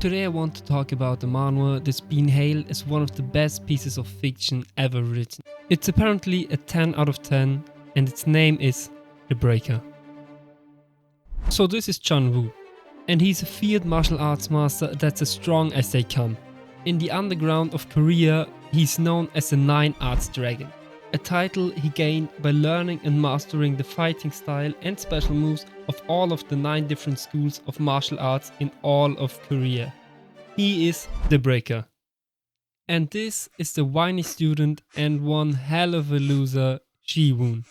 Today I want to talk about a manhwa that's been hailed as one of the best pieces of fiction ever written. It's apparently a 10 out of 10 and its name is The Breaker. So this is Chun Woo, and he's a feared martial arts master that's as strong as they come. In the underground of Korea, he's known as the Nine Arts Dragon, a title he gained by learning and mastering the fighting style and special moves of all of the 9 different schools of martial arts in all of Korea. He is the Breaker. And this is the whiny student and one hell of a loser, Ji-woon.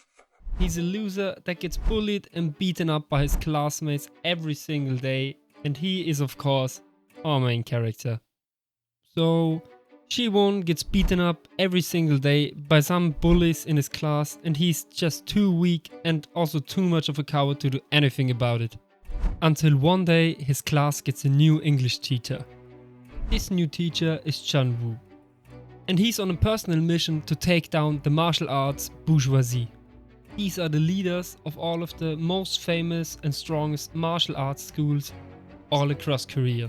He's a loser that gets bullied and beaten up by his classmates every single day, and he is of course our main character. So Ji-woon gets beaten up every single day by some bullies in his class, and he's just too weak and also too much of a coward to do anything about it. Until one day his class gets a new English teacher. This new teacher is Chun Woo, and he's on a personal mission to take down the martial arts bourgeoisie. These are the leaders of all of the most famous and strongest martial arts schools all across Korea.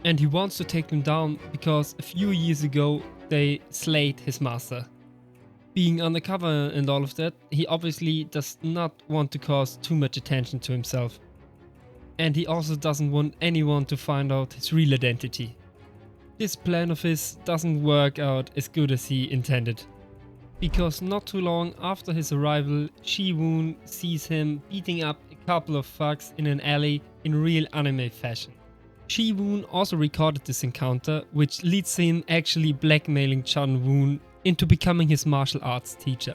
And he wants to take them down because a few years ago they slayed his master. Being undercover and all of that, he obviously does not want to cause too much attention to himself. And he also doesn't want anyone to find out his real identity. This plan of his doesn't work out as good as he intended. Because not too long after his arrival, Ji-woon sees him beating up a couple of thugs in an alley in real anime fashion. Ji-woon also recorded this encounter, which leads to him actually blackmailing Chun Woo into becoming his martial arts teacher.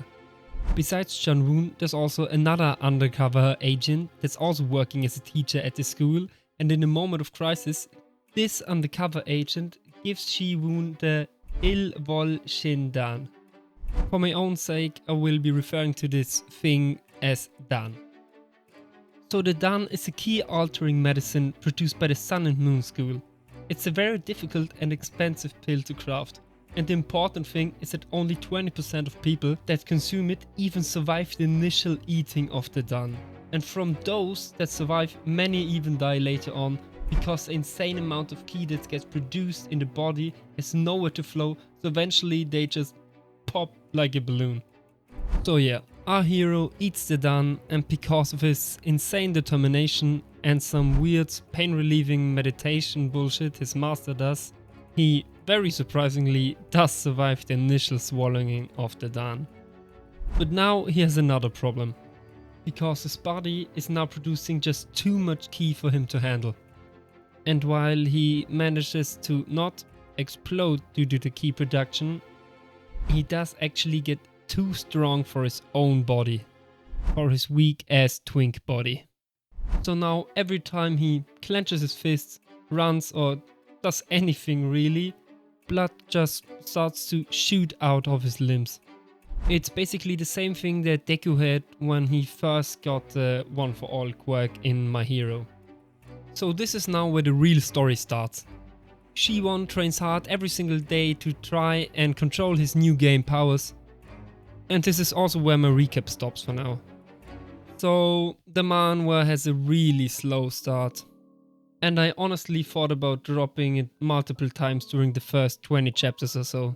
Besides Chun Woo, there's also another undercover agent that's also working as a teacher at the school, and in a moment of crisis, this undercover agent gives Ji-woon the Il Vol Shin Dan. For my own sake, I will be referring to this thing as Dan. So the Dan is a key altering medicine produced by the Sun and Moon School. It's a very difficult and expensive pill to craft, and the important thing is that only 20% of people that consume it even survive the initial eating of the Dan. And from those that survive, many even die later on because the insane amount of ki that gets produced in the body has nowhere to flow, so eventually they just pop like a balloon. So yeah, our hero eats the Dan, and because of his insane determination and some weird pain-relieving meditation bullshit his master does, he very surprisingly does survive the initial swallowing of the Dan. But now he has another problem, because his body is now producing just too much ki for him to handle. And while he manages to not explode due to the ki production, he does actually get too strong for his own body, for his weak ass twink body. So now every time he clenches his fists, runs or does anything really, blood just starts to shoot out of his limbs. It's basically the same thing that Deku had when he first got the One for All quirk in My Hero. So this is now where the real story starts. Ji-woon trains hard every single day to try and control his new game powers. And this is also where my recap stops for now. So the manhwa has a really slow start. And I honestly thought about dropping it multiple times during the first 20 chapters or so.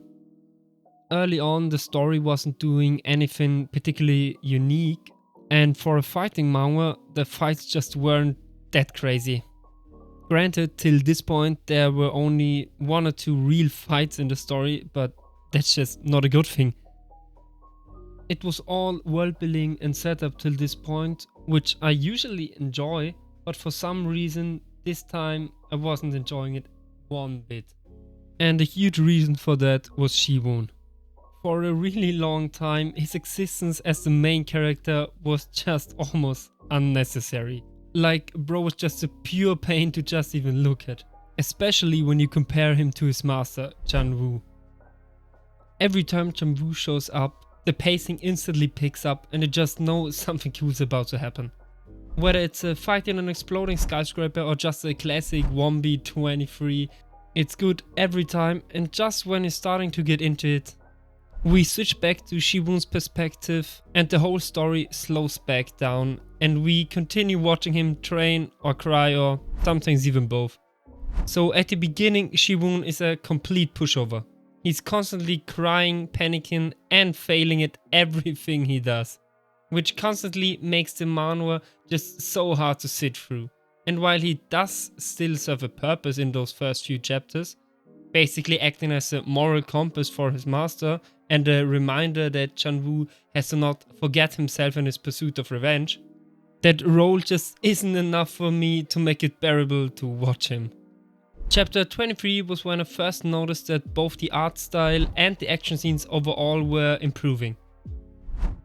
Early on the story wasn't doing anything particularly unique, and for a fighting manhwa the fights just weren't that crazy. Granted, till this point there were only 1 or 2 real fights in the story, but that's just not a good thing. It was all world building and setup till this point, which I usually enjoy, but for some reason this time I wasn't enjoying it one bit. And a huge reason for that was Ji-woon. For a really long time his existence as the main character was just almost unnecessary. Like, bro was just a pure pain to just even look at. Especially when you compare him to his master, Chun Woo. Every time Chun Woo shows up, the pacing instantly picks up and you just know something cool's about to happen. Whether it's a fight in an exploding skyscraper or just a classic 1B23, it's good every time, and just when you're starting to get into it, we switch back to Ji-woon's perspective and the whole story slows back down, and we continue watching him train or cry or sometimes even both. So at the beginning, Shiwon is a complete pushover. He's constantly crying, panicking and failing at everything he does, which constantly makes the manhwa just so hard to sit through. And while he does still serve a purpose in those first few chapters, basically acting as a moral compass for his master and a reminder that Chan-woo has to not forget himself in his pursuit of revenge, that role just isn't enough for me to make it bearable to watch him. Chapter 23 was when I first noticed that both the art style and the action scenes overall were improving.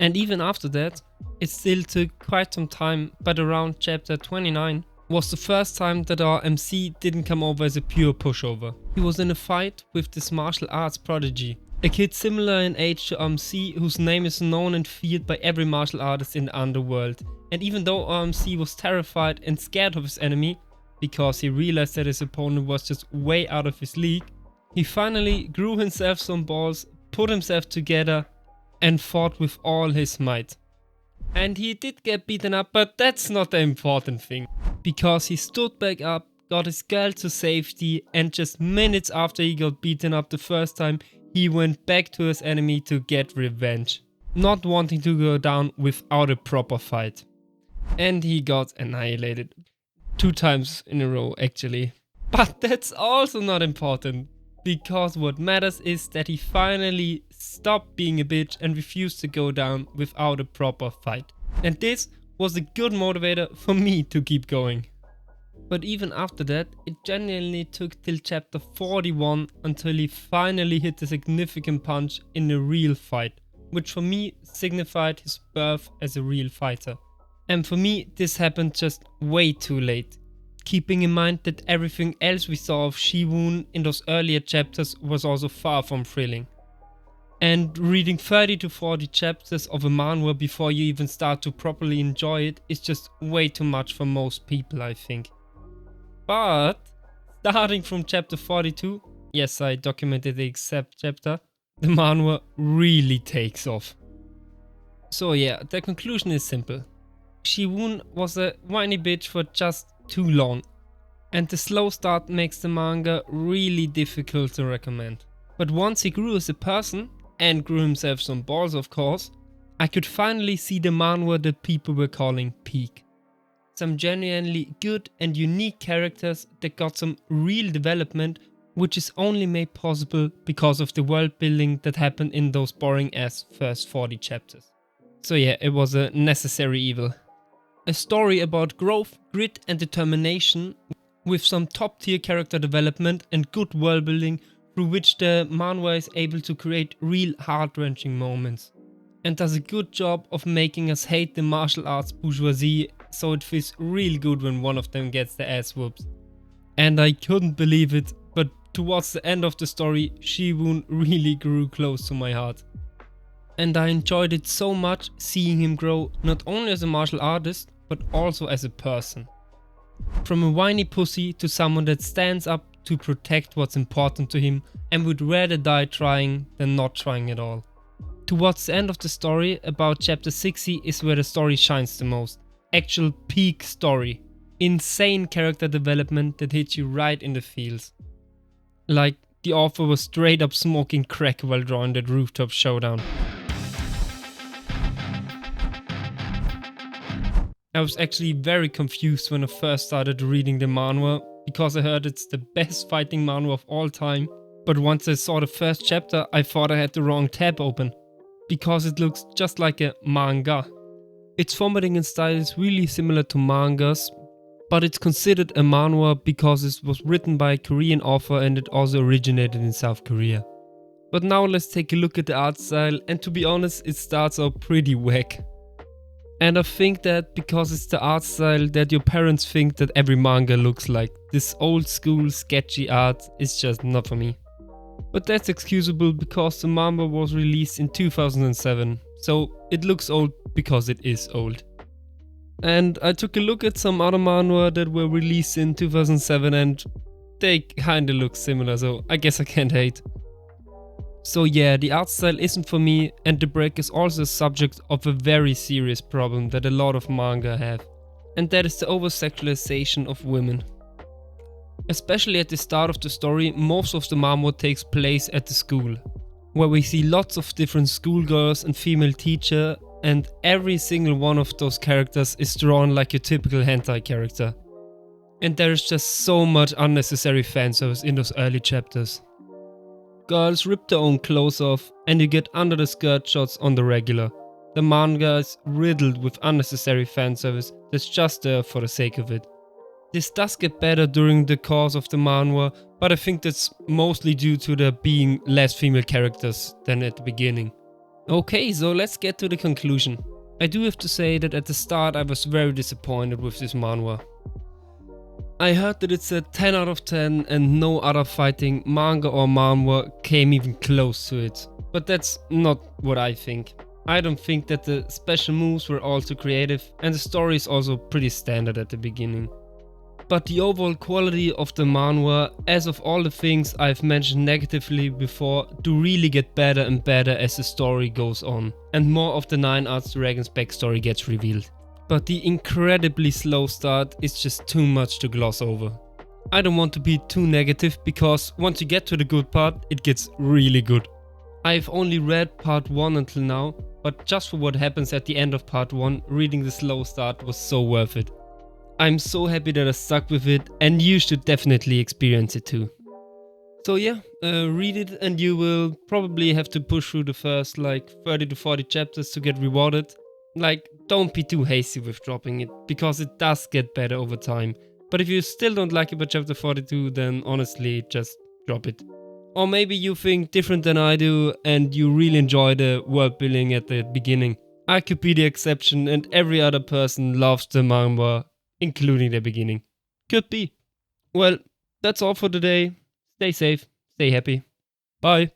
And even after that, it still took quite some time, but around chapter 29 was the first time that our MC didn't come over as a pure pushover. He was in a fight with this martial arts prodigy, a kid similar in age to MC whose name is known and feared by every martial artist in the underworld. And even though MC was terrified and scared of his enemy, because he realized that his opponent was just way out of his league, he finally grew himself some balls, put himself together and fought with all his might. And he did get beaten up, but that's not the important thing. Because he stood back up, got his girl to safety, and just minutes after he got beaten up the first time, he went back to his enemy to get revenge, not wanting to go down without a proper fight. And he got annihilated. 2 times in a row actually. But that's also not important, because what matters is that he finally stopped being a bitch and refused to go down without a proper fight. And this was a good motivator for me to keep going. But even after that, it genuinely took till chapter 41 until he finally hit a significant punch in a real fight, which for me signified his birth as a real fighter. And for me, this happened just way too late, keeping in mind that everything else we saw of Shiwon in those earlier chapters was also far from thrilling. And reading 30 to 40 chapters of a manhwa before you even start to properly enjoy it is just way too much for most people, I think. But starting from chapter 42, yes, I documented the exact chapter, the manhwa really takes off. So yeah, the conclusion is simple. Shiwon was a whiny bitch for just too long, and the slow start makes the manga really difficult to recommend. But once he grew as a person, and grew himself some balls of course, I could finally see the manhwa that people were calling peak. Some genuinely good and unique characters that got some real development, which is only made possible because of the world building that happened in those boring ass first 40 chapters. So yeah, it was a necessary evil. A story about growth, grit and determination with some top tier character development and good world building through which the manhwa is able to create real heart-wrenching moments. And does a good job of making us hate the martial arts bourgeoisie, so it feels real good when one of them gets their ass whooped. And I couldn't believe it, but towards the end of the story, Shiwon really grew close to my heart. And I enjoyed it so much seeing him grow not only as a martial artist, but also as a person. From a whiny pussy to someone that stands up to protect what's important to him and would rather die trying than not trying at all. Towards the end of the story, about chapter 60 is where the story shines the most. Actual peak story. Insane character development that hits you right in the feels. Like the author was straight up smoking crack while drawing that rooftop showdown. I was actually very confused when I first started reading the manhwa, because I heard it's the best fighting manhwa of all time, but once I saw the first chapter I thought I had the wrong tab open, because it looks just like a manga. Its formatting and style is really similar to mangas, but it's considered a manhwa because it was written by a Korean author and it also originated in South Korea. But now let's take a look at the art style, and to be honest, it starts out pretty whack. And I think that because it's the art style that your parents think that every manga looks like. This old school sketchy art is just not for me. But that's excusable because the manga was released in 2007, so it looks old because it is old. And I took a look at some other manhwa that were released in 2007 and they kinda look similar, so I guess I can't hate. So yeah, the art style isn't for me, and the break is also a subject of a very serious problem that a lot of manga have, and that is the over-sexualization of women. Especially at the start of the story, most of the manhwa takes place at the school, where we see lots of different schoolgirls and female teacher, and every single one of those characters is drawn like a typical hentai character. And there is just so much unnecessary fanservice in those early chapters. Girls rip their own clothes off, and you get under the skirt shots on the regular. The manga is riddled with unnecessary fanservice that's just there for the sake of it. This does get better during the course of the manhwa, but I think that's mostly due to there being less female characters than at the beginning. Okay, so let's get to the conclusion. I do have to say that at the start I was very disappointed with this manhwa. I heard that it's a 10 out of 10 and no other fighting manga or manhwa came even close to it. But that's not what I think. I don't think that the special moves were all too creative, and the story is also pretty standard at the beginning. But the overall quality of the manhwa, as of all the things I've mentioned negatively before, do really get better and better as the story goes on, and more of the 9 Arts Dragons backstory gets revealed. But the incredibly slow start is just too much to gloss over. I don't want to be too negative, because once you get to the good part, it gets really good. I've only read part 1 until now, but just for what happens at the end of part 1, reading the slow start was so worth it. I'm so happy that I stuck with it, and you should definitely experience it too. So yeah, read it and you will probably have to push through the first 30 to 40 chapters to get rewarded. Don't be too hasty with dropping it, because it does get better over time. But if you still don't like it by chapter 42, then honestly just drop it. Or maybe you think different than I do and you really enjoy the world building at the beginning. I could be the exception and every other person loves the manhwa, including the beginning. Could be. Well, that's all for today. Stay safe, stay happy. Bye.